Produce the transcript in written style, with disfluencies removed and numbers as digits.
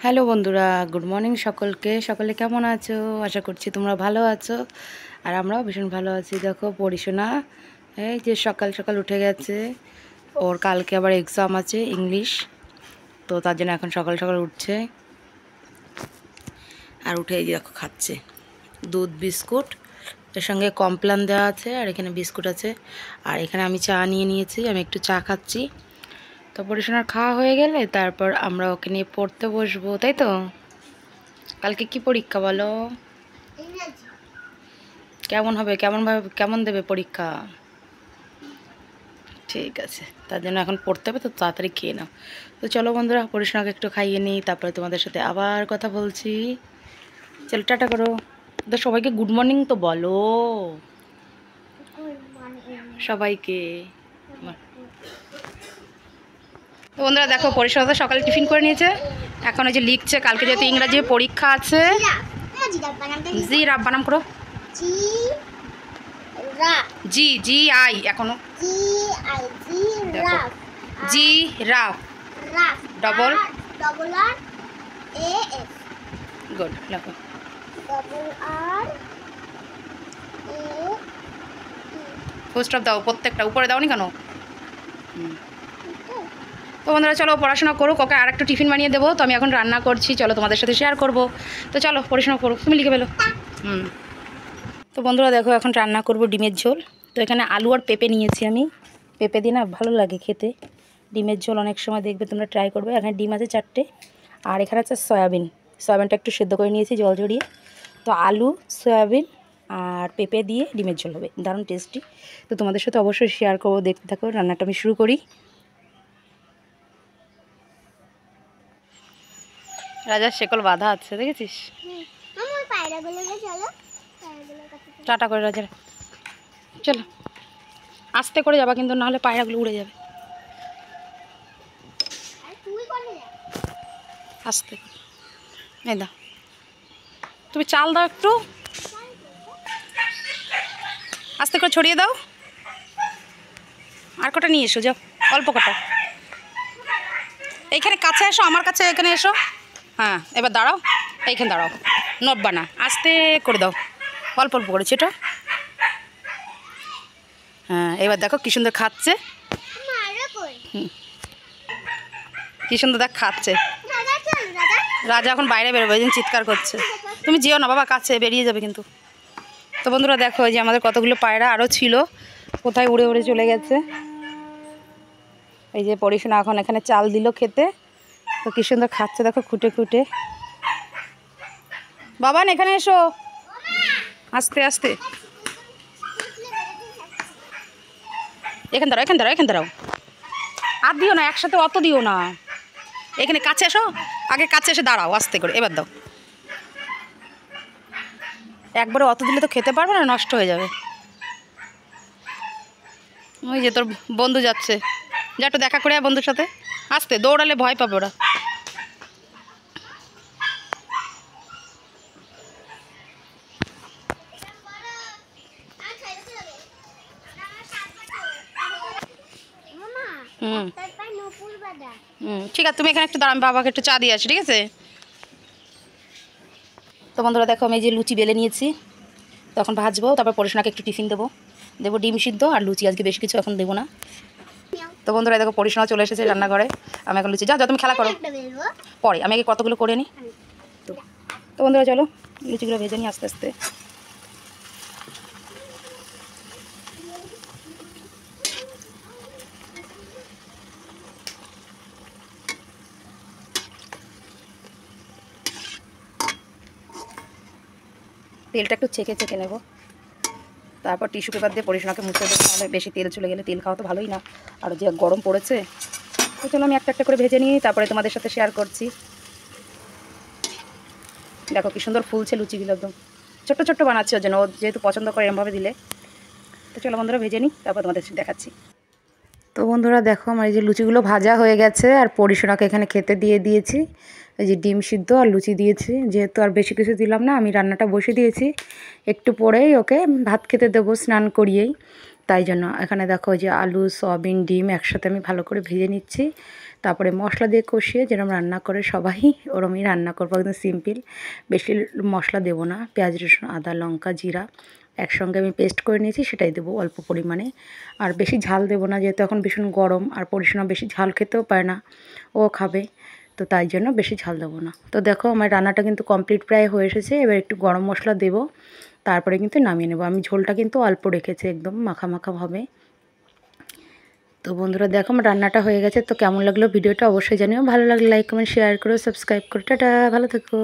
Hello বন্ধুরা, good morning সকলকে। সকলে কেমন আছো? আশা করছি তোমরা ভালো আছো, আর আমরাও ভীষণ ভালো আছি। দেখো পড়াশোনা এই যে সকাল সকাল উঠে গেছে, ওর কালকে আবার এক্সাম আছে ইংলিশ, তো তার জন্য এখন সকাল সকাল উঠছে। আর উঠে এই যে দেখো খাচ্ছে দুধ বিস্কুট, এর সঙ্গে কমপ্লান দেওয়া আছে, আর এখানে বিস্কুট আছে, আর এখানে আমি চা নিয়ে নিয়েছি। আমি একটু চা খাচ্ছি। তো পড়াশোনার খাওয়া হয়ে গেলে তারপর আমরা ওকে নিয়ে পড়তে বসবো, তাই তো? কালকে কি পরীক্ষা বলো? কেমন হবে, কেমন দেবে পরীক্ষা? ঠিক আছে, তার জন্য এখন পড়তে হবে, তো তাড়াতাড়ি খেয়ে নাও। তো চলো বন্ধুরা, পড়াশোনাকে একটু খাইয়ে নিই, তারপরে তোমাদের সাথে আবার কথা বলছি। চলো টাটা করো, তো সবাইকে গুড মর্নিং তো বলো সবাইকে। তো বন্ধুরা দেখো, পরিষদা সকালে টিফিন করে নিয়েছে, এখন ওই যে লিখছে, কালকে যেহেতু ইংরাজি পরীক্ষা আছে। জি রাব বানাম করো, জি জি আই, এখনো G rough, double R A S, good. লেখো double R A, full stop দাও প্রত্যেকটা, উপরে দাও নি কেন? তো বন্ধুরা চলো পড়াশোনা করুক, ওকে আর একটু টিফিন বানিয়ে দেবো। তো আমি এখন রান্না করছি, চলো তোমাদের সাথে শেয়ার করব। তো চলো পড়াশোনা করুক, তুমি লিখে ফেলো। তো বন্ধুরা দেখো, এখন রান্না করব ডিমের ঝোল। তো এখানে আলু আর পেঁপে নিয়েছি আমি। পেঁপে দিয়ে না ভালো লাগে খেতে ডিমের ঝোল, অনেক সময় দেখবে তোমরা ট্রাই করবে। এখানে ডিম আছে 4টে, আর এখানে আছে সয়াবিনটা একটু সেদ্ধ করে নিয়েছি জল ঝরিয়ে। তো আলু, সয়াবিন আর পেঁপে দিয়ে ডিমের ঝোল হবে, দারুণ টেস্টি। তো তোমাদের সাথে অবশ্যই শেয়ার করবো, দেখতে থাকো। রান্নাটা আমি শুরু করি। রাজার শেকল বাঁধা আছে, দেখেছিস? টাটা করে রাজার, চলো আস্তে করে যাবা কিন্তু, নাহলে পায়রাগুলো উড়ে যাবে। আস্তে, এই দাও, তুমি চাল দাও একটু, আস্তে করে ছড়িয়ে দাও। আর কটা নিয়ে এসো, যাও অল্প কটা। এইখানে কাছে এসো, আমার কাছে এখানে এসো। হ্যাঁ এবার দাঁড়াও, এইখানে দাঁড়াও, নড়বা না, আস্তে করে দাও, অল্প অল্প করেছি এটা। হ্যাঁ এবার দেখো কি সুন্দর খাচ্ছে, কি সুন্দর দেখ খাচ্ছে। রাজা এখন বাইরে বেরোবে, ওই জন্য চিৎকার করছে। তুমি যেও না বাবা, কাছে বেরিয়ে যাবে কিন্তু। তো বন্ধুরা দেখো, যে আমাদের কতগুলো পায়রা আরও ছিল, কোথায় উড়ে উড়ে চলে গেছে। এই যে পড়াশোনা এখন এখানে চাল দিল খেতে, তো কি সুন্দর খাচ্ছে দেখো খুঁটে খুঁটে। বাবান এখানে এসো, আস্তে আস্তে, এখানে দাঁড়াও, এখানে দাঁড়াও, আর দিও না একসাথে, অত দিও না। এখানে কাছে এসো, আগে কাছে এসে দাঁড়াও, আস্তে করে এবার দাও। একবারে অত দিলে তো খেতে পারবে না, নষ্ট হয়ে যাবে। ওই যে তোর বন্ধু যাচ্ছে, যা একটু দেখা করে বন্ধুর সাথে। আস্তে, দৌড়ালে ভয় পাবে ওরা। ঠিক আছে, তুমি এখানে একটু দাঁড়ান, বাবাকে একটু চা দিয়ে আসি, ঠিক আছে? তো বন্ধুরা দেখো, আমি এই যে লুচি বেলে নিয়েছি, তখন ভাজবো, তারপর পড়াশোনাকে একটু টিফিন দেবো ডিম সিদ্ধ আর লুচি, আজকে বেশি কিছু এখন দেবো না। তো বন্ধুরা দেখো, পড়াশোনা চলে এসেছে রান্নাঘরে, আমি এখন লুচি, যা তুমি খেলা করো, পরে আমি আগে কতগুলো করে নিই। তো বন্ধুরা চলো লুচিগুলো ভেজে নিই আস্তে আস্তে। তেলটা একটু ছেঁকে নেব, তারপর টিস্যু পেপার দিয়ে পড়াশোনাকে মুছে দেবো, নাহলে বেশি তেল চলে গেলে তেল খাওয়া তো ভালোই না, আর যে গরম পড়েছে। তো চলো আমি একটা একটা করে ভেজে নিই, তারপরে তোমাদের সাথে শেয়ার করছি। দেখো কি সুন্দর ফুলছে লুচিগুলো, একদম ছোট্ট ছোট্ট বানাচ্ছি ওর জন্য, ও যেহেতু পছন্দ করে এরমভাবে দিলে। তো চলো বন্ধুরা ভেজে নিই, তারপর তোমাদের দেখাচ্ছি। তো বন্ধুরা দেখো, আমার এই যে লুচিগুলো ভাজা হয়ে গেছে, আর পরিশোনাকে এখানে খেতে দিয়ে দিয়েছি। এই যে ডিম সিদ্ধ আর লুচি দিয়েছি, যেহেতু আর বেশি কিছু দিলাম না, আমি রান্নাটা বসে দিয়েছি, একটু পরেই ওকে ভাত খেতে দেবো স্নান করিয়েই, তাই জন্য। এখানে দেখো যে আলু, সয়াবিন, ডিম একসাথে আমি ভালো করে ভেজে নিচ্ছি, তারপরে মশলা দিয়ে কষিয়ে যেরকম রান্না করে সবাই ওরমই রান্না করবো, একদম সিম্পল, বেশি মশলা দেবো না। পেঁয়াজ রসুন আদা লঙ্কা জিরা একসঙ্গে আমি পেস্ট করে নিয়েছি, সেটাই দেবো অল্প পরিমাণে। আর বেশি ঝাল দেবো না, যেহেতু এখন ভীষণ গরম, আর পরিশোনা বেশি ঝাল খেতেও পারে না, ও খাবে, তো তাই জন্য বেশি ঝাল দেবো না। তো দেখো আমার রান্নাটা কিন্তু কমপ্লিট প্রায় হয়ে এসেছে। এবার একটু গরম মশলা দেবো, তারপরে কিন্তু নামিয়ে নেবো। আমি ঝোলটা কিন্তু অল্প রেখেছি, একদম মাখা মাখা হবে। তো বন্ধুরা দেখো আমার রান্নাটা হয়ে গেছে। তো কেমন লাগলো ভিডিওটা অবশ্যই জানিও, ভালো লাগলে লাইক কমেন্ট শেয়ার করো, সাবস্ক্রাইব করো। টাটা, ভালো থেকো।